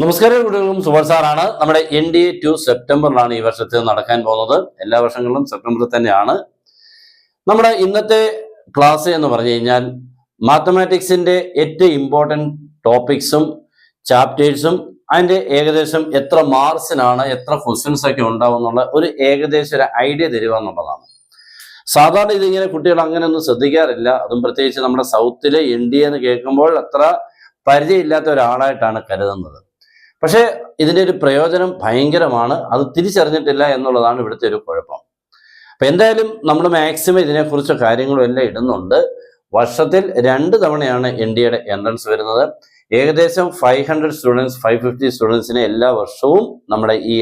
നമസ്കാരം കുട്ടികൾക്കും സുബർ സാറാണ്. നമ്മുടെ NDA-2 സെപ്റ്റംബറിലാണ് ഈ വർഷത്തിൽ നടക്കാൻ പോകുന്നത്. എല്ലാ വർഷങ്ങളിലും സെപ്റ്റംബറിൽ തന്നെയാണ്. നമ്മുടെ ഇന്നത്തെ ക്ലാസ് എന്ന് പറഞ്ഞു കഴിഞ്ഞാൽ മാത്തമാറ്റിക്സിന്റെ ഏറ്റവും ഇമ്പോർട്ടൻറ്റ് ടോപ്പിക്സും ചാപ്റ്റേഴ്സും അതിന്റെ ഏകദേശം എത്ര മാർക്സിനാണ് എത്ര ക്വസ്റ്റ്യൻസ് ഒക്കെ ഉണ്ടാവും എന്നുള്ള ഒരു ഏകദേശം ഒരു ഐഡിയ തരിക എന്നുള്ളതാണ്. സാധാരണ ഇതിങ്ങനെ കുട്ടികൾ അങ്ങനെ ഒന്നും ശ്രദ്ധിക്കാറില്ല. അതും പ്രത്യേകിച്ച് നമ്മുടെ സൗത്തിലെ NDA എന്ന് കേൾക്കുമ്പോൾ അത്ര പരിചയമില്ലാത്ത ഒരാളായിട്ടാണ് കരുതുന്നത്. പക്ഷേ ഇതിൻ്റെ ഒരു പ്രയോജനം ഭയങ്കരമാണ്. അത് തിരിച്ചറിഞ്ഞിട്ടില്ല എന്നുള്ളതാണ് ഇവിടുത്തെ ഒരു കുഴപ്പം. അപ്പം എന്തായാലും നമ്മൾ മാക്സിമം ഇതിനെക്കുറിച്ച് കാര്യങ്ങളും എല്ലാം ഇടുന്നുണ്ട്. വർഷത്തിൽ 2 തവണയാണ് NDA-യുടെ എൻട്രൻസ് വരുന്നത്. ഏകദേശം 500 സ്റ്റുഡൻസ് 550 സ്റ്റുഡൻസിനെ എല്ലാ വർഷവും നമ്മുടെ ഈ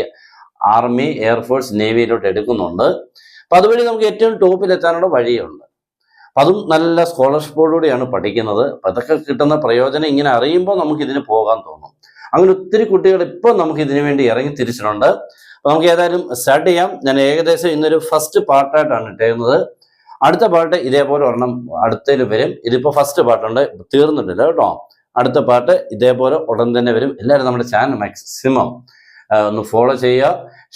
ആർമി, എയർഫോഴ്സ്, നേവിയിലോട്ട് എടുക്കുന്നുണ്ട്. അപ്പം അതുവഴി നമുക്ക് ഏറ്റവും ടോപ്പിലെത്താനുള്ള വഴിയുണ്ട്. അപ്പം അതും നല്ല സ്കോളർഷിപ്പോടുകൂടിയാണ് പഠിക്കുന്നത്. അപ്പം അതൊക്കെ കിട്ടുന്ന പ്രയോജനം ഇങ്ങനെ അറിയുമ്പോൾ നമുക്ക് ഇതിന് പോകാൻ തോന്നും. അങ്ങനെ ഒത്തിരി കുട്ടികൾ ഇപ്പം നമുക്ക് ഇതിനു വേണ്ടി ഇറങ്ങി തിരിച്ചിട്ടുണ്ട്. അപ്പം നമുക്ക് ഏതായാലും സ്റ്റാർട്ട് ചെയ്യാം. ഞാൻ ഏകദേശം ഇന്നൊരു ഫസ്റ്റ് പാർട്ടായിട്ടാണ് ഇട്ടേക്കുന്നത്. അടുത്ത പാർട്ട് ഇതേപോലെ ഒരെണ്ണം അടുത്തതിൽ വരും. ഇതിപ്പോൾ ഫസ്റ്റ് പാർട്ടുണ്ട്, തീർന്നിട്ടില്ല കേട്ടോ. അടുത്ത പാർട്ട് ഇതേപോലെ ഉടൻ തന്നെ വരും. എല്ലാവരും നമ്മുടെ ചാനൽ മാക്സിമം ഒന്ന് ഫോളോ ചെയ്യുക,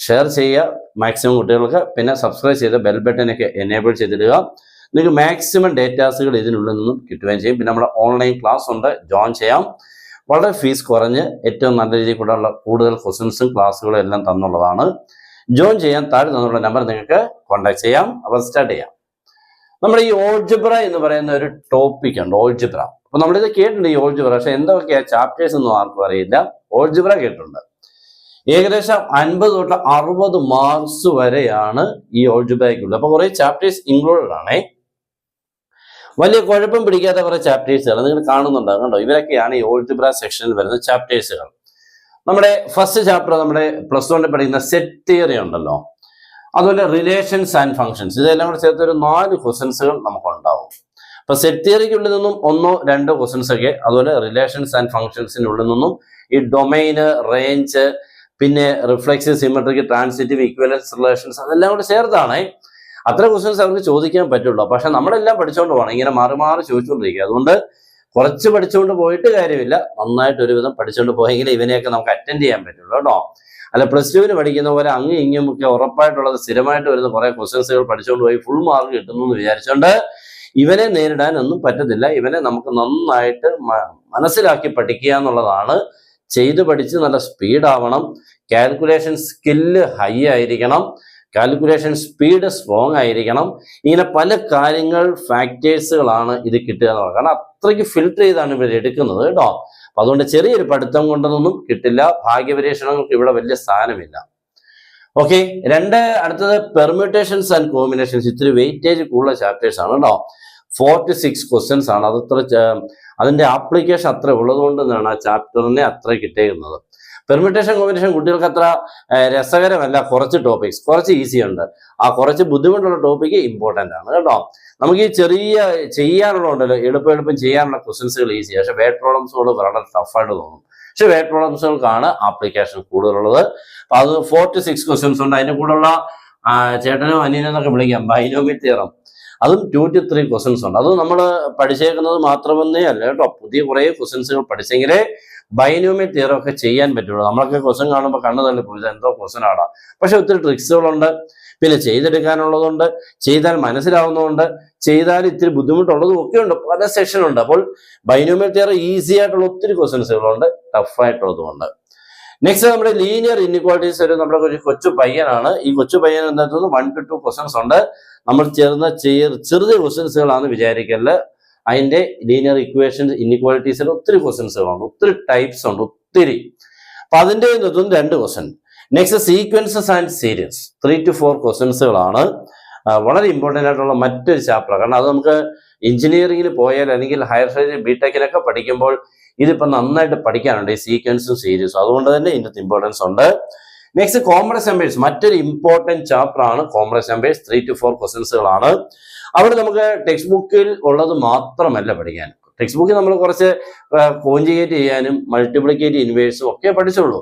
ഷെയർ ചെയ്യുക മാക്സിമം കുട്ടികൾക്ക്. പിന്നെ സബ്സ്ക്രൈബ് ചെയ്ത് ബെൽ ബട്ടനൊക്കെ എനേബിൾ ചെയ്തിടുക. നിങ്ങൾക്ക് മാക്സിമം ഡേറ്റാസുകൾ ഇതിനുള്ളിൽ നിന്നും കിട്ടുകയും ചെയ്യും. പിന്നെ നമ്മുടെ ഓൺലൈൻ ക്ലാസ് ഉണ്ട്, ജോയിൻ ചെയ്യാം. വളരെ ഫീസ് കുറഞ്ഞ് ഏറ്റവും നല്ല രീതിയിൽ കൂടെയുള്ള കൂടുതൽ ക്വസ്റ്റ്യൻസും ക്ലാസ്സുകളും എല്ലാം തന്നുള്ളതാണ്. ജോയിൻ ചെയ്യാൻ താഴെ തന്നുള്ള നമ്പർ നിങ്ങൾക്ക് കോൺടാക്ട് ചെയ്യാം. അപ്പോൾ സ്റ്റാർട്ട് ചെയ്യാം. നമ്മുടെ ഈ ഓൾജിബ്ര എന്ന് പറയുന്ന ഒരു ടോപ്പിക് ഉണ്ട്, ഓൾജിബ്ര. അപ്പൊ നമ്മളിത് കേട്ടിട്ടുണ്ട് ഈ ഓൾജിബ്ര, പക്ഷെ എന്തൊക്കെയാ ചാപ്റ്റേഴ്സ് ഒന്നും ആർക്കും അറിയില്ല. ഓൾജിബ്ര കേട്ടിട്ടുണ്ട്. ഏകദേശം 50 തൊട്ട് 60 മാർക്സ് വരെയാണ് ഈ ഓൾജിബ്രയ്ക്കുള്ളത്. അപ്പൊ കുറെ ചാപ്റ്റേഴ്സ് ഇൻക്ലൂഡഡ് ആണേ. വലിയ കുഴപ്പം പിടിക്കാത്ത കുറെ ചാപ്റ്റേഴ്സുകൾ നിങ്ങൾ കാണുന്നുണ്ടാകും കണ്ടോ. ഇവരൊക്കെയാണ് ഈ ഓൾജിബ്ര സെക്ഷനിൽ വരുന്ന ചാപ്റ്റേഴ്സുകൾ. നമ്മുടെ ഫസ്റ്റ് ചാപ്റ്റർ നമ്മുടെ +1 പഠിക്കുന്ന സെറ്റ് തിയറി ഉണ്ടല്ലോ, അതുപോലെ റിലേഷൻസ് ആൻഡ് ഫങ്ഷൻസ്, ഇതെല്ലാം കൂടെ ചേർത്ത് ഒരു 4 ക്വസ്റ്റൻസുകൾ നമുക്കുണ്ടാവും. അപ്പൊ സെറ്റ് തിയറിക്കുള്ളിൽ നിന്നും 1-2 ക്വസ്റ്റൻസ് ഒക്കെ, അതുപോലെ റിലേഷൻസ് ആൻഡ് ഫങ്ഷൻസിനുള്ളിൽ നിന്നും ഈ ഡൊമൈന്, റേഞ്ച്, പിന്നെ റിഫ്ലെക്സീവ്, സിമെട്രിക്, ട്രാൻസിറ്റീവ്, ഇക്വലൻസ് റിലേഷൻസ്, അതെല്ലാം കൂടെ ചേർത്താണ്. അത്ര ക്വസ്റ്റൻസ് അവർക്ക് ചോദിക്കാൻ പറ്റുള്ളൂ. പക്ഷെ നമ്മളെല്ലാം പഠിച്ചുകൊണ്ട് പോകണം, ഇങ്ങനെ മാറി മാറി ചോദിച്ചുകൊണ്ടിരിക്കുക. അതുകൊണ്ട് കുറച്ച് പഠിച്ചുകൊണ്ട് പോയിട്ട് കാര്യമില്ല, നന്നായിട്ട് ഒരുവിധം പഠിച്ചുകൊണ്ട് പോയെങ്കിൽ ഇവനെയൊക്കെ നമുക്ക് അറ്റൻഡ് ചെയ്യാൻ പറ്റുള്ളൂ കേട്ടോ. അല്ല +2 പഠിക്കുന്ന പോലെ അങ്ങും ഇങ്ങും ഒക്കെ ഉറപ്പായിട്ടുള്ളത് സ്ഥിരമായിട്ട് വരുന്ന കുറെ ക്വസ്റ്റൻസുകൾ പഠിച്ചുകൊണ്ട് പോയി ഫുൾ മാർക്ക് കിട്ടുന്നു എന്ന് വിചാരിച്ചുകൊണ്ട് ഇവനെ നേരിടാൻ ഒന്നും പറ്റത്തില്ല. ഇവനെ നമുക്ക് നന്നായിട്ട് മനസ്സിലാക്കി പഠിക്കുക എന്നുള്ളതാണ്. ചെയ്ത് പഠിച്ച് നല്ല സ്പീഡാവണം. കാൽക്കുലേഷൻ സ്കില്ല് ഹൈ ആയിരിക്കണം, കാൽക്കുലേഷൻ സ്പീഡ് സ്ട്രോങ് ആയിരിക്കണം. ഇങ്ങനെ പല കാര്യങ്ങൾ ഫാക്ടേഴ്സുകളാണ് ഇത് കിട്ടുക എന്നുള്ളത്. കാരണം അത്രയ്ക്ക് ഫിൽട്ടർ ചെയ്താണ് ഇവർ എടുക്കുന്നത് കേട്ടോ. അപ്പൊ അതുകൊണ്ട് ചെറിയൊരു പഠിത്തം കൊണ്ടൊന്നും കിട്ടില്ല. ഭാഗ്യപരീക്ഷണങ്ങൾക്ക് ഇവിടെ വലിയ സ്ഥാനമില്ല. ഓക്കെ, അടുത്തത് പെർമ്യൂട്ടേഷൻസ് ആൻഡ് കോമ്പിനേഷൻസ്. ഇത്തിരി വെയിറ്റേജ് കൂടുതൽ ചാപ്റ്റേഴ്സ് ആണ് കേട്ടോ. 4 to 6 ക്വസ്റ്റ്യൻസ് ആണ്. അതിന്റെ ആപ്ലിക്കേഷൻ അത്ര ഉള്ളതുകൊണ്ട് തന്നെയാണ് ആ ചാപ്റ്ററിനെ അത്ര കിട്ടിയിരുന്നത്. പെർമ്യൂട്ടേഷൻ, കോമ്പിനേഷൻ കുട്ടികൾക്ക് അത്ര രസകരമല്ല. കുറച്ച് ടോപ്പിക്സ് കുറച്ച് ഈസി ഉണ്ട്. ആ കുറച്ച് ബുദ്ധിമുട്ടുള്ള ടോപ്പിക്ക് ഇമ്പോർട്ടൻ്റ് ആണ് കേട്ടോ. നമുക്ക് ഈ ചെറിയ ചെയ്യാനുള്ളതുണ്ടല്ലോ, എളുപ്പം ചെയ്യാനുള്ള ക്വസ്റ്റൻസുകൾ ഈസി, പക്ഷെ വേർഡ് പ്രോബ്ലംസുകൾ വളരെ ടഫായിട്ട് തോന്നും. പക്ഷെ വേർഡ് പ്രോബ്ലംസുകൾക്കാണ് ആപ്ലിക്കേഷൻ കൂടുതലുള്ളത്. അപ്പൊ അത് 4 to 6 ക്വസ്റ്റ്യൻസ് ഉണ്ട്. അതിന്റെ കൂടെയുള്ള ചേട്ടനും അനിയനും എന്നൊക്കെ വിളിക്കാം, ബൈനോമിയൽ തിയറം, അതും 2 to 3 ക്വസ്റ്റ്യൻസ് ഉണ്ട്. അത് നമ്മൾ പഠിച്ചേക്കുന്നത് മാത്രമെന്നേ അല്ല കേട്ടോ. പുതിയ കുറേ ക്വസ്റ്റ്യൻസുകൾ പഠിച്ചെങ്കിലേ ബൈനോമിയൽ തിയറം ഒക്കെ ചെയ്യാൻ പറ്റുള്ളൂ. നമ്മളൊക്കെ ക്വസ്റ്റ്യൻ കാണുമ്പോൾ കണ്ണു തന്നെ പോയി എന്തോ ക്വസ്റ്റ്യൻ ആടാം. പക്ഷെ ഒത്തിരി ട്രിക്സുകളുണ്ട്, പിന്നെ ചെയ്തെടുക്കാനുള്ളതുണ്ട്, ചെയ്താൽ മനസ്സിലാവുന്നതുണ്ട്, ചെയ്താൽ ഇത്തിരി ബുദ്ധിമുട്ടുള്ളതും ഒക്കെ ഉണ്ട്. പല സെക്ഷനുണ്ട്. അപ്പോൾ ബൈനോമിയൽ തിയറം ഈസി ആയിട്ടുള്ള ഒത്തിരി ക്വസ്റ്റ്യൻസുകളുണ്ട്, ടഫായിട്ടുള്ളതുമുണ്ട്. നെക്സ്റ്റ് നമ്മുടെ ലീനിയർ ഇൻഇക്വാലിറ്റീസ്. നമ്മുടെ ഒരു കൊച്ചു പയ്യനാണ്. ഈ കൊച്ചു പയ്യൻ എന്താ 1 to 2 ക്വസ്റ്റ്യൻസ് ഉണ്ട്. നമ്മൾ ചെറിയ ക്വസ്റ്റ്യൻസുകളാണ് വിചാരിക്കല്. അതിന്റെ ലീനിയർ ഇക്വേഷൻസ്, ഇൻഇക്വാലിറ്റീസിൽ ഒത്തിരി ക്വസ്റ്റ്യൻസുകളുണ്ട്, ഒത്തിരി ടൈപ്സ് ഉണ്ട്, ഒത്തിരി. അപ്പൊ അതിന്റെ 2 question. Next sequences and series. 3 to 4 ക്വസ്റ്റ്യൻസുകളാണ്. വളരെ ഇമ്പോർട്ടൻ്റ് ആയിട്ടുള്ള മറ്റൊരു ചാപ്റ്റർ. കാരണം അത് നമുക്ക് എഞ്ചിനീയറിംഗിൽ പോയാൽ അല്ലെങ്കിൽ ഹയർ സ്റ്റഡി ബിടെക്കിനൊക്കെ പഠിക്കുമ്പോൾ ഇതിപ്പോൾ നന്നായിട്ട് പഠിക്കാനുണ്ട്, ഈ സീക്വൻസും സീരീസും. അതുകൊണ്ട് തന്നെ ഇതിൻ്റെ ഇമ്പോർട്ടൻസ് ഉണ്ട്. നെക്സ്റ്റ് കോംപ്ലക്സ് നമ്പേഴ്സ്, മറ്റൊരു ഇമ്പോർട്ടൻറ്റ് ചാപ്റ്റർ ആണ് കോംപ്ലക്സ് നമ്പേഴ്സ്. 3 to 4 ക്വസ്റ്റൻസുകളാണ്. അവിടെ നമുക്ക് ടെക്സ്റ്റ് ബുക്കിൽ ഉള്ളത് മാത്രമല്ല പഠിക്കാൻ. ടെക്സ്റ്റ് ബുക്കിൽ നമ്മൾ കുറച്ച് കോഞ്ചുഗേറ്റ് ചെയ്യാനും മൾട്ടിപ്ലിക്കേറ്റ് ഇൻവേഴ്സും ഒക്കെ പഠിച്ചുള്ളൂ.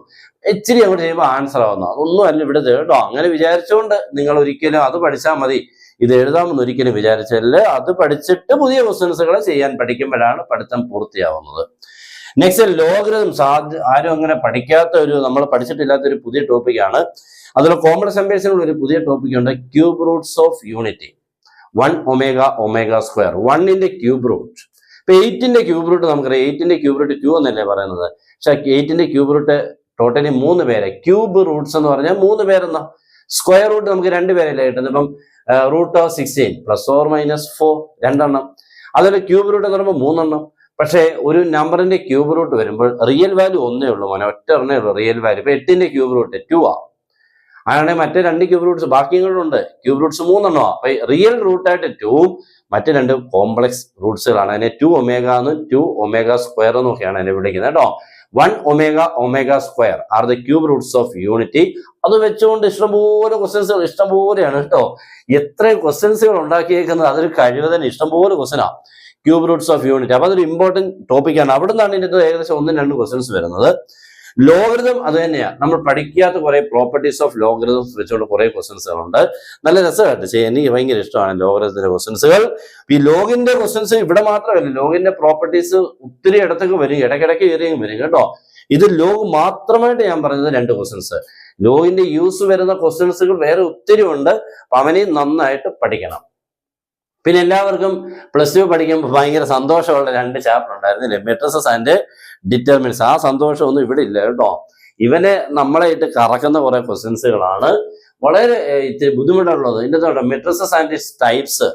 ഇച്ചിരി അങ്ങോട്ട് ചെയ്യുമ്പോൾ ആൻസർ ആവുന്ന അതൊന്നും അല്ല ഇവിടെ കേട്ടോ. അങ്ങനെ വിചാരിച്ചുകൊണ്ട് നിങ്ങൾ ഒരിക്കലും അത് പഠിച്ചാൽ മതി, ഇത് എഴുതാമെന്ന് ഒരിക്കലും വിചാരിച്ചല്ല. അത് പഠിച്ചിട്ട് പുതിയ ക്വസ്റ്റ്യൻസുകൾ ചെയ്യാൻ പഠിക്കുമ്പോഴാണ് പഠിത്തം പൂർത്തിയാവുന്നത്. Next logarithms. ആരും അങ്ങനെ പഠിക്കാത്ത നമ്മൾ പഠിച്ചിട്ടില്ലാത്ത ഒരു പുതിയ ടോപ്പിക്കാണ്. അതിൽ കോംപ്ലക്സ് നമ്പേഴ്സിനുള്ള ഒരു പുതിയ ടോപ്പിക് ഉണ്ട്, cube roots of unity. 1 omega omega square, 1ന്റെ ക്യൂബ് റൂട്ട്. ഇപ്പൊ 8ന്റെ ക്യൂബ് റൂട്ട് നമുക്കറിയാം. 8ന്റെ ക്യൂബ് റൂട്ട് 2 എന്നല്ലേ പറയുന്നത്. പക്ഷെ 8ന്റെ ക്യൂബ് റൂട്ട് ടോട്ടലി 3 പേരെ. ക്യൂബ് റൂട്ട്സ് എന്ന് പറഞ്ഞാൽ 3 പേരെന്നാ. സ്ക്വയർ റൂട്ട് നമുക്ക് 2 പേരല്ലേ കിട്ടുന്നത്. ഇപ്പം റൂട്ട് ഓഫ് 16 +or-4 2 അതുപോലെ ക്യൂബ് റൂട്ട് എന്ന് പറയുമ്പോൾ 3. പക്ഷേ ഒരു നമ്പറിന്റെ ക്യൂബ് റൂട്ട് വരുമ്പോൾ റിയൽ വാല്യൂ ഒന്നേ ഉള്ളൂ മോനെ, ഒറ്റ ഒന്നേ ഉള്ളൂ റിയൽ വാല്യൂ. ഇപ്പൊ 8ന്റെ ക്യൂബ് റൂട്ട് 2 അങ്ങനെയാണെങ്കിൽ മറ്റേ 2 ക്യൂബ് റൂട്ട്സ് ബാക്കിയുണ്ട്. ക്യൂബ് റൂട്ട്സ് 3 അപ്പൊ റിയൽ റൂട്ടായിട്ട് 2 മറ്റു 2 കോംപ്ലക്സ് റൂട്ട്സുകളാണ്. അതിനെ 2 ഒമേഗ എന്നും 2 ഒമേഗ സ്ക്വയർ എന്നൊക്കെയാണ് അതിനെ വിളിക്കുന്നത് കേട്ടോ. 1 omega omega square are the cube roots of unity. അത് വെച്ചുകൊണ്ട് ഇഷ്ടംപോലെ ക്വസ്റ്റ്യൻസുകൾ ഇഷ്ടംപോലെയാണ് കേട്ടോ. എത്രയും ക്വസ്റ്റ്യൻസുകൾ ഉണ്ടാക്കിയേക്കുന്നത്, അതൊരു കഴിവ് തന്നെ. ഇഷ്ടംപോലെ ക്വസ്റ്റ്യനാണ് ക്യൂബ് റൂട്ട്സ് ഓഫ് യൂണിറ്റ്. അപ്പൊ അതൊരു ഇമ്പോർട്ടന്റ് ടോപ്പിക്കാണ്. അവിടെ നിന്നാണ് ഇതിന്റെ ഏകദേശം 1-2 ക്വസ്റ്റ്യൻസ് വരുന്നത്. ലോഗരിതം അത് തന്നെയാണ്. നമ്മൾ പഠിക്കാത്ത കുറെ പ്രോപ്പർട്ടീസ് ഓഫ് ലോഗരിതംസ് വെച്ചുകൊണ്ട് കുറെ ക്വസ്റ്റ്യൻസുകളുണ്ട്. നല്ല രസമായിട്ട് ചെയ്യാൻ എനിക്ക് ഭയങ്കര ഇഷ്ടമാണ് ലോഗരിതത്തിന്റെ ക്വസ്റ്റ്യൻസുകൾ. ഈ ലോഗിന്റെ ക്വസ്റ്റ്യൻസ് ഇവിടെ മാത്രമല്ല, ലോഗിന്റെ പ്രോപ്പർട്ടീസ് ഒത്തിരി ഇടത്തൊക്കെ വരും, ഇടയ്ക്കിടയ്ക്ക് കയറിയും വരും കേട്ടോ. ഇത് ലോഗ് മാത്രമായിട്ട് ഞാൻ പറഞ്ഞത് 2 ക്വസ്റ്റ്യൻസ്. ലോഗിന്റെ യൂസ് വരുന്ന ക്വസ്റ്റ്യൻസുകൾ വേറെ ഒത്തിരി ഉണ്ട്. അപ്പൊ അവനെ നന്നായിട്ട് പഠിക്കണം. പിന്നെ എല്ലാവർക്കും +2 പഠിക്കുമ്പോൾ ഭയങ്കര സന്തോഷമുള്ള 2 ചാപ്റ്റർ ഉണ്ടായിരുന്നില്ലേ, മെട്രിസസ് ആൻഡ് ഡിറ്റർമിനൻസ്. ആ സന്തോഷമൊന്നും ഇവിടെ ഇല്ല കേട്ടോ. ഇവനെ നമ്മളെ ഇട്ട് കറക്കുന്ന കുറെ ക്വസ്റ്റ്യൻസുകളാണ്, വളരെ ഇത്തിരി ബുദ്ധിമുട്ടുള്ളത്. ഇതിൻ്റെ മെട്രിസസ് ആൻഡ് ഇറ്റ്സ് ടൈപ്സ്.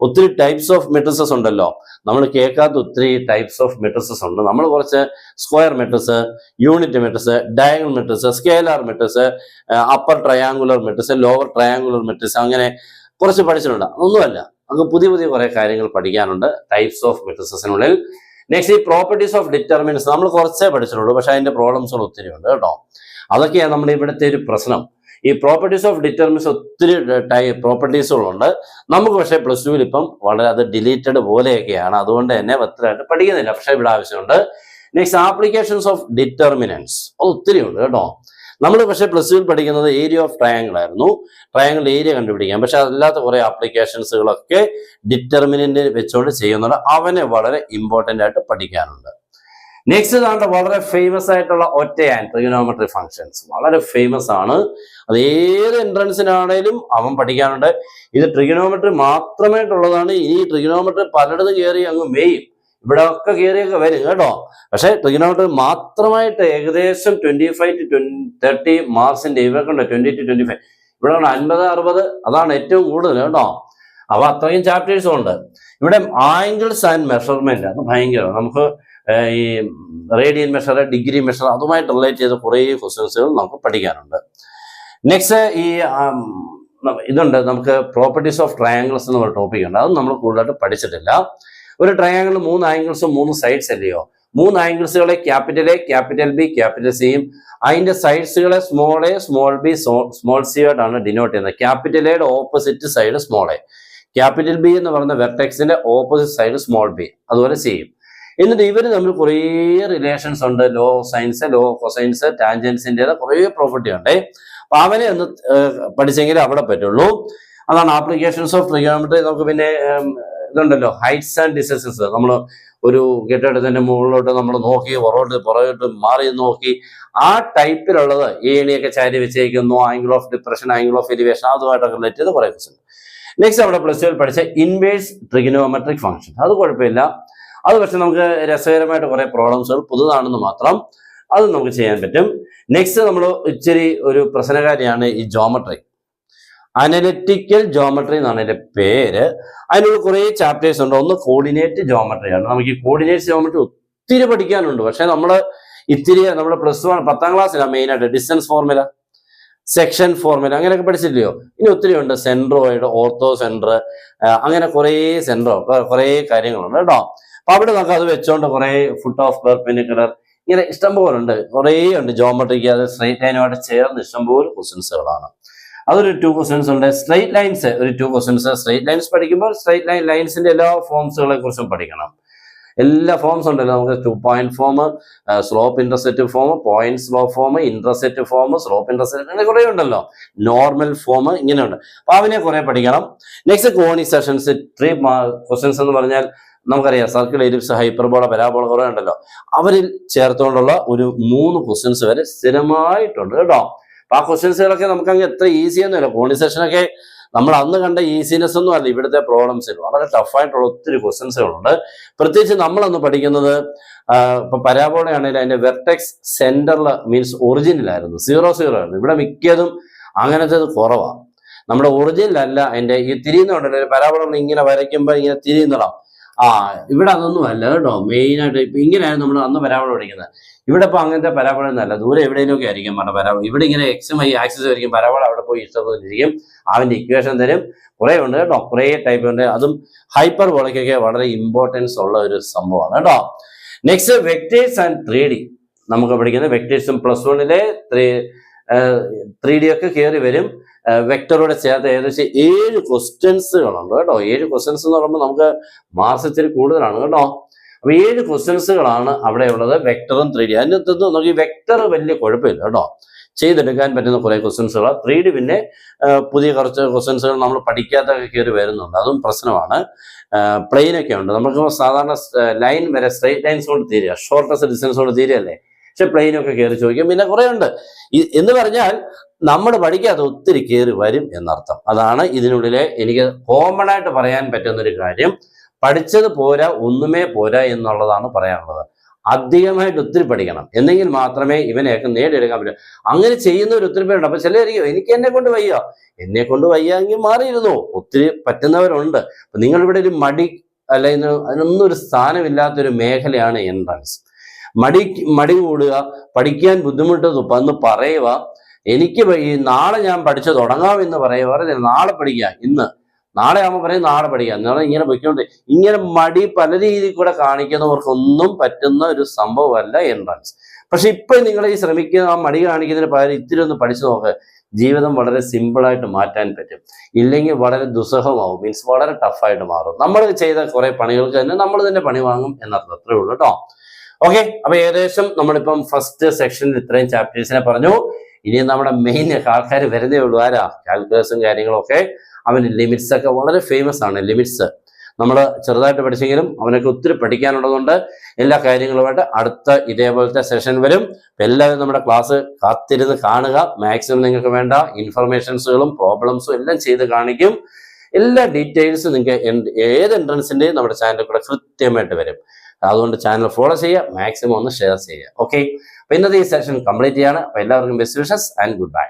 ഒത്തിരി ടൈപ്സ് ഓഫ് മെട്രിസസ് ഉണ്ടല്ലോ, നമ്മൾ കേൾക്കാത്ത ഒത്തിരി ടൈപ്സ് ഓഫ് മെട്രിസസ് ഉണ്ട്. നമ്മൾ കുറച്ച് square matrix, unit matrix, diagonal matrix, scalar matrix, upper triangular matrix, lower triangular matrix, അങ്ങനെ കുറച്ച് പഠിച്ചിട്ടുണ്ട്. ഒന്നുമല്ല, നമുക്ക് പുതിയ പുതിയ കുറെ കാര്യങ്ങൾ പഠിക്കാനുണ്ട് ടൈപ്സ് ഓഫ് മെട്രിസസിനുള്ളിൽ. നെക്സ്റ്റ് ഈ പ്രോപ്പർട്ടീസ് ഓഫ് ഡിറ്റർമിനൻസ് നമ്മൾ കുറച്ചേ പഠിച്ചിട്ടുള്ളൂ, പക്ഷെ അതിന്റെ പ്രോബ്ലംസുകൾ ഒത്തിരി ഉണ്ട് കേട്ടോ. അതൊക്കെയാണ് നമ്മുടെ ഇവിടുത്തെ ഒരു പ്രശ്നം. ഈ പ്രോപ്പർട്ടീസ് ഓഫ് ഡിറ്റർമിനൻസ് ഒത്തിരി പ്രോപ്പർട്ടീസുകളുണ്ട് നമുക്ക്. പക്ഷേ +2 ഇപ്പം വളരെ അത് ഡിലീറ്റഡ് പോലെയൊക്കെയാണ്, അതുകൊണ്ട് തന്നെ വ്യക്തമായിട്ട് പഠിക്കുന്നില്ല. പക്ഷെ ഇവിടെ ആവശ്യമുണ്ട്. നെക്സ്റ്റ് ആപ്ലിക്കേഷൻസ് ഓഫ് ഡിറ്റർമിനൻസ്, അത് ഒത്തിരി ഉണ്ട് കേട്ടോ. നമ്മൾ പക്ഷേ +2 പഠിക്കുന്നത് ഏരിയ ഓഫ് ട്രയാങ്കിൾ ആയിരുന്നു. ട്രയാങ്കിൾ ഏരിയ കണ്ടുപിടിക്കാം. പക്ഷെ അതല്ലാത്ത കുറെ ആപ്ലിക്കേഷൻസുകളൊക്കെ ഡിറ്റർമിനന്റ് വെച്ചുകൊണ്ട് ചെയ്യുന്നുണ്ട്. അവനെ വളരെ ഇമ്പോർട്ടന്റ് ആയിട്ട് പഠിക്കാനുണ്ട്. നെക്സ്റ്റ് ഇതാണ് വളരെ ഫേമസ് ആയിട്ടുള്ള ഒറ്റ ആൻഡ് ട്രിഗണോമെട്രി ഫംഗ്ഷൻസ്. വളരെ ഫേമസ് ആണ്. അത് ഏത് എൻട്രൻസിനാണേലും അവൻ പഠിക്കാനുണ്ട്. ഇത് ട്രിഗണോമെട്രി മാത്രമായിട്ടുള്ളതാണ്. ഈ ട്രിഗണോമെട്രി പലയിടത്തും കയറി അങ്ങ് മേയും, ഇവിടെ ഒക്കെ കയറിയൊക്കെ വരും കേട്ടോ. പക്ഷെ ട്രിഗണോമെട്രി മാത്രമായിട്ട് ഏകദേശം 25 to 30 മാർക്സിന്റെ ഇവക്കുണ്ട്. 20 to 25 ഇവിടെ 50-60 അതാണ് ഏറ്റവും കൂടുതൽ കേട്ടോ. അപ്പൊ അത്രയും ചാപ്റ്റേഴ്സും ഉണ്ട്. ഇവിടെ ആംഗിൾസ് ആൻഡ് മെഷർമെന്റ് അത് ഭയങ്കര. നമുക്ക് ഈ റേഡിയൻ മെഷർ, ഡിഗ്രി മെഷർ, അതുമായിട്ട് റിലേറ്റ് ചെയ്ത കുറേ ക്വസ്റ്റ്യൻസുകൾ നമുക്ക് പഠിക്കാനുണ്ട്. നെക്സ്റ്റ് ഈ ഇതുണ്ട്, നമുക്ക് പ്രോപ്പർട്ടീസ് ഓഫ് ട്രയാങ്കിൾസ് എന്നുള്ള ടോപ്പിക് ഉണ്ട്. അത് നമ്മൾ കൂടുതലായിട്ട് പഠിച്ചിട്ടില്ല. ഒരു ട്രയാങ്കിൾ 3 ആംഗിൾസും 3 സൈഡ്സ് അല്ലയോ. 3 ആംഗിൾസുകളെ capital A, capital B, capital സിയും അതിന്റെ സൈഡ്സുകളെ small A, small B, small C ആയിട്ടാണ് ഡിനോട്ട് ചെയ്യുന്നത്. ക്യാപിറ്റൽ എയുടെ opposite side small A, capital B എന്ന് പറയുന്ന വെർട്ടെക്സിന്റെ ഓപ്പോസിറ്റ് സൈഡ് സ്മോൾ ബി, അതുപോലെ സിയും. എന്നിട്ട് ഇവർ തമ്മിൽ കുറേ റിലേഷൻസ് ഉണ്ട്. ലോ സൈൻസ്, ലോ കൊസൈൻസ്, ടാൻജൻസിന്റെ കുറേ പ്രോപ്പർട്ടി ഉണ്ട്. അപ്പൊ അവനെ ഒന്ന് പഠിച്ചെങ്കിലേ അവിടെ പറ്റുള്ളൂ. അതാണ് ആപ്ലിക്കേഷൻസ് ഓഫ് ട്രിഗണോമെട്രി. നമുക്ക് പിന്നെ ഇതുണ്ടല്ലോ, ഹൈറ്റ്സ് ആൻഡ് ഡിസ്റ്റൻസസ്. നമ്മൾ ഒരു കെട്ടിടത്തിന്റെ മുകളിലോട്ട് നമ്മൾ നോക്കി, പുറകോട്ട് മാറി നോക്കി, ആ ടൈപ്പിലുള്ളത് ഏണിയൊക്കെ ചാരി വെച്ചേക്കുന്നു, angle of depression, angle of elevation, അതുമായിട്ടൊക്കെ റിലേറ്റ് ചെയ്ത് കുറേ ക്വസ്റ്റ്യൻ. നെക്സ്റ്റ് അവിടെ +2 പഠിച്ച ഇൻവേഴ്സ് ട്രിഗണോമെട്രിക് ഫംഗ്ഷൻ. അത് കുഴപ്പമില്ല, അത് പക്ഷെ നമുക്ക് രസകരമായിട്ട് കുറെ പ്രോബ്ലംസുകൾ പുതുതാണെന്ന് മാത്രം, അത് നമുക്ക് ചെയ്യാൻ പറ്റും. നെക്സ്റ്റ് നമ്മൾ ഇച്ചിരി ഒരു പ്രശ്നകാരിയാണ് ഈ ജോമെട്രി. അനലിറ്റിക്കൽ ജോമെട്രി എന്നാണ് അതിന്റെ പേര്. അതിനുള്ള കുറേ ചാപ്റ്റേഴ്സ് ഉണ്ട്. ഒന്ന് കോർഡിനേറ്റ് ജോമെട്രിയാണ്. നമുക്ക് ഈ കോർഡിനേറ്റ് ജോമെട്രി ഒത്തിരി പഠിക്കാനുണ്ട്. പക്ഷെ നമ്മൾ നമ്മുടെ +1 10ാം ക്ലാസ്സിലാണ് മെയിനായിട്ട് ഡിസ്റ്റൻസ് ഫോർമുല, സെക്ഷൻ ഫോർമുല, അങ്ങനെയൊക്കെ പഠിച്ചില്ലയോ. ഇനി ഒത്തിരി ഉണ്ട്, സെൻട്രോയിഡ്, ഓർത്തോ സെൻറ്റർ, അങ്ങനെ കുറേ സെൻട്രോ, കുറേ കാര്യങ്ങളുണ്ട് കേട്ടോ. അപ്പൊ അവിടെ നമുക്ക് അത് വെച്ചോണ്ട് കുറെ ഫുട്ട് ഓഫ് പെർപെൻഡിക്കുലർ, ഇങ്ങനെ ഇഷ്ടംപോലെ ഉണ്ട്, കുറേ ഉണ്ട് ജോമെട്രിക്ക്. അത് സ്ട്രൈറ്റ് ലൈനുമായിട്ട് ചേർന്ന് ഇഷ്ടംപോലെ ക്വസ്റ്റ്യൻസുകളാണ്. അതൊരു 2 ക്വസ്റ്റ്യൻസ് ഉണ്ട്. സ്ട്രൈറ്റ് ലൈൻസ് ഒരു 2 ക്വസ്റ്റ്യൻസ്. സ്ട്രൈറ്റ് ലൈൻസ് പഠിക്കുമ്പോൾ സ്ട്രൈറ്റ് ലൈൻസിന്റെ എല്ലാ ഫോംസുകളെ കുറിച്ചും പഠിക്കണം. എല്ലാ ഫോംസ് ഉണ്ടല്ലോ നമുക്ക് 2 form, slope intercept form, point slope form, intercept form, slope intercept, അങ്ങനെ കുറെ ഉണ്ടല്ലോ, നോർമൽ ഫോം, ഇങ്ങനെയുണ്ട്. അപ്പൊ അവനെ കുറെ പഠിക്കണം. നെക്സ്റ്റ് കോണി സെഷൻസ് 3 ക്വസ്റ്റ്യൻസ് എന്ന് പറഞ്ഞാൽ നമുക്കറിയാം സർക്കിൾ, എലിപ്സ്, ഹൈപ്പർബോള, പരാബോള കുറെ ഉണ്ടല്ലോ, അവരിൽ ചേർത്തുകൊണ്ടുള്ള ഒരു 3 ക്വസ്റ്റ്യൻസ് വരെ സ്ഥിരമായിട്ടുണ്ട് കേട്ടോ. അപ്പൊ ആ ക്വസ്റ്റ്യൻസുകളൊക്കെ നമുക്ക് അങ്ങ് എത്ര ഈസി ഒന്നുമില്ല. കോണി സെഷനൊക്കെ നമ്മൾ അന്ന് കണ്ട ഈസിനെസ് ഒന്നും അല്ല, ഇവിടുത്തെ പ്രോബ്ലംസിൽ വളരെ ടഫായിട്ടുള്ള ഒത്തിരി ക്വസ്റ്റ്യൻസുകളുണ്ട്. പ്രത്യേകിച്ച് നമ്മളന്ന് പഠിക്കുന്നത് ഇപ്പൊ പരാബോള ആണെങ്കിൽ അതിന്റെ വെർട്ടെക്സ് സെന്ററിൽ മീൻസ് ഒറിജിനിലായിരുന്നു, 0 ആയിരുന്നു. ഇവിടെ മിക്കതും അങ്ങനത്തെ കുറവാണ്. നമ്മുടെ ഒറിജിനിലല്ല അതിന്റെ ഈ തിരിയുന്നുണ്ടല്ലോ, പരാബോള ഇങ്ങനെ വരയ്ക്കുമ്പോൾ ഇങ്ങനെ തിരിയുന്നടാം. ഇവിടെ അതൊന്നും അല്ല കേട്ടോ. മെയിനായിട്ട് ഇപ്പൊ ഇങ്ങനെയായിരുന്നു നമ്മൾ അന്ന് പരാബോള പഠിക്കുന്നത്. ഇവിടെ ഇപ്പൊ അങ്ങനത്തെ പരാബോള ഒന്നല്ല, ദൂരെ എവിടെയെങ്കിലുമൊക്കെ ആയിരിക്കും പറഞ്ഞ പരാബോള. ഇവിടെ ഇങ്ങനെ എക്സും വൈ ആക്സിസ് ആയിരിക്കും, പരാബോള അവിടെ പോയി ഇഷ്ടപ്പെട്ടിരിക്കും, അവന്റെ ഇക്വേഷൻ തരും. കുറെ ഉണ്ട് കേട്ടോ, കുറെ ടൈപ്പ് ഉണ്ട്. അതും ഹൈപ്പർബോളയ്ക്കൊക്കെ വളരെ ഇമ്പോർട്ടൻസ് ഉള്ള ഒരു സംഭവമാണ് കേട്ടോ. നെക്സ്റ്റ് വെക്ടേഴ്സ് ആൻഡ് 3D നമുക്ക് പഠിക്കുന്നത്. വെക്ടേഴ്സും +1 3D ഒക്കെ കയറി വരും. വെക്ടറോടെ ചേർത്ത് ഏകദേശം 7 ക്വസ്റ്റ്യൻസുകളുണ്ട് കേട്ടോ. 7 ക്വസ്റ്റ്യൻസ് എന്ന് പറയുമ്പോൾ നമുക്ക് മാർക്സ് ഇത്തിരി കൂടുതലാണ് കേട്ടോ. അപ്പൊ 7 ക്വസ്റ്റ്യൻസുകളാണ് അവിടെ ഉള്ളത്, വെക്ടറും 3D. അതിനകത്ത് നമുക്ക് ഈ വെക്ടർ വലിയ കുഴപ്പമില്ല കേട്ടോ, ചെയ്തെടുക്കാൻ പറ്റുന്ന കുറെ ക്വസ്റ്റ്യൻസുകൾ. 3D പിന്നെ പുതിയ കുറച്ച് ക്വസ്റ്റ്യൻസുകൾ നമ്മൾ പഠിക്കാത്തൊക്കെ കയറി വരുന്നുണ്ട്, അതും പ്രശ്നമാണ്. പ്ലെയിനൊക്കെ ഉണ്ട്, നമുക്ക് സാധാരണ ലൈൻ വരെ സ്ട്രെയിറ്റ് ലൈൻസ് കൊണ്ട് തീരുക, ഷോർട്ടസ്റ്റ് ഡിസ്റ്റൻസ് കൊണ്ട് തീരുകയല്ലേ. പക്ഷെ പ്ലെയിനൊക്കെ കയറി ചോദിക്കും. പിന്നെ കുറെ ഉണ്ട് എന്ന് പറഞ്ഞാൽ നമ്മൾ പഠിക്കാതെ ഒത്തിരി കയറി വരും എന്നർത്ഥം. അതാണ് ഇതിനുള്ളിലെ എനിക്ക് കോമൺ ആയിട്ട് പറയാൻ പറ്റുന്ന ഒരു കാര്യം. പഠിച്ചത് പോരാ, ഒന്നുമേ പോരാ എന്നുള്ളതാണ് പറയാനുള്ളത്. അധികമായിട്ട് ഒത്തിരി പഠിക്കണം, എന്നെങ്കിൽ മാത്രമേ ഇവനെയൊക്കെ നേടിയെടുക്കാൻ പറ്റൂ. അങ്ങനെ ചെയ്യുന്നവർ ഒത്തിരി പേരുണ്ട്. അപ്പൊ ചിലരിക്കും എനിക്ക് എന്നെ കൊണ്ട് വയ്യെങ്കിൽ മാറിയിരുന്നു. ഒത്തിരി പറ്റുന്നവരുണ്ട്. അപ്പൊ നിങ്ങളിവിടെ ഒരു മടി അല്ലെങ്കിൽ അതിനൊന്നും ഒരു സ്ഥാനമില്ലാത്തൊരു മേഖലയാണ് എൻട്രൻസ്. മടി കൂടുക, പഠിക്കാൻ ബുദ്ധിമുട്ട് എന്ന് പറയുക, എനിക്ക് ഈ നാളെ ഞാൻ പഠിച്ചു തുടങ്ങാമെന്ന് പറയുക, നാളെ പഠിക്കുക, ഇന്ന് നാളെ ആകുമ്പോൾ പറയും നാളെ പഠിക്കുക, എന്നാണ് ഇങ്ങനെ പൊയ്ക്കൊണ്ട് ഇങ്ങനെ മടി പല രീതിയിൽ കൂടെ കാണിക്കുന്നവർക്കൊന്നും പറ്റുന്ന ഒരു സംഭവമല്ല എൻട്രൻസ്. പക്ഷെ ഇപ്പൊ നിങ്ങൾ ഈ ശ്രമിക്കുന്ന ആ മടി കാണിക്കുന്നതിന് പകരം ഇത്തിരി ഒന്ന് പഠിച്ചു നോക്ക്, ജീവിതം വളരെ സിമ്പിളായിട്ട് മാറ്റാൻ പറ്റും. ഇല്ലെങ്കിൽ വളരെ ദുസ്സഹമാവും, മീൻസ് വളരെ ടഫായിട്ട് മാറും. നമ്മൾ ചെയ്ത കുറെ പണികൾക്ക് തന്നെ നമ്മൾ തന്നെ പണി വാങ്ങും എന്നർത്ഥം. അത്രേ ഉള്ളൂ കേട്ടോ. ഓക്കെ, അപ്പൊ ഏകദേശം നമ്മളിപ്പം ഫസ്റ്റ് സെക്ഷനിൽ ഇത്രയും ചാപ്റ്റേഴ്സിനെ പറഞ്ഞു. ഇനി നമ്മുടെ മെയിൻ ആൾക്കാർ വരുന്നേ ഉള്ളൂ. ആരാ? കാൽക്കുലസും കാര്യങ്ങളൊക്കെ. അവന് ലിമിറ്റ്സ് ഒക്കെ വളരെ ഫേമസ് ആണ്. ലിമിറ്റ്സ് നമ്മൾ ചെറുതായിട്ട് പഠിച്ചെങ്കിലും അവനൊക്കെ ഒത്തിരി പഠിക്കാനുള്ളതുകൊണ്ട് എല്ലാ കാര്യങ്ങളുമായിട്ട് അടുത്ത ഇതേപോലത്തെ സെഷൻ വരും. എല്ലാവരും നമ്മുടെ ക്ലാസ് കാത്തിരുന്ന് കാണുക. മാക്സിമം നിങ്ങൾക്ക് വേണ്ട ഇൻഫർമേഷൻസുകളും പ്രോബ്ലംസും എല്ലാം ചെയ്ത് കാണിക്കും. എല്ലാ ഡീറ്റെയിൽസും നിങ്ങൾക്ക് ഏത് എൻട്രൻസിന്റെയും നമ്മുടെ ചാനലിൽ കൂടെ കൃത്യമായിട്ട് വരും. അതുകൊണ്ട് ചാനൽ ഫോളോ ചെയ്യുക, മാക്സിമം ഒന്ന് ഷെയർ ചെയ്യുക. ഓക്കെ, അപ്പൊ ഇന്നത്തെ ഈ സെഷൻ കംപ്ലീറ്റ് ചെയ്യാണ്. അപ്പൊ എല്ലാവർക്കും best wishes and good bye.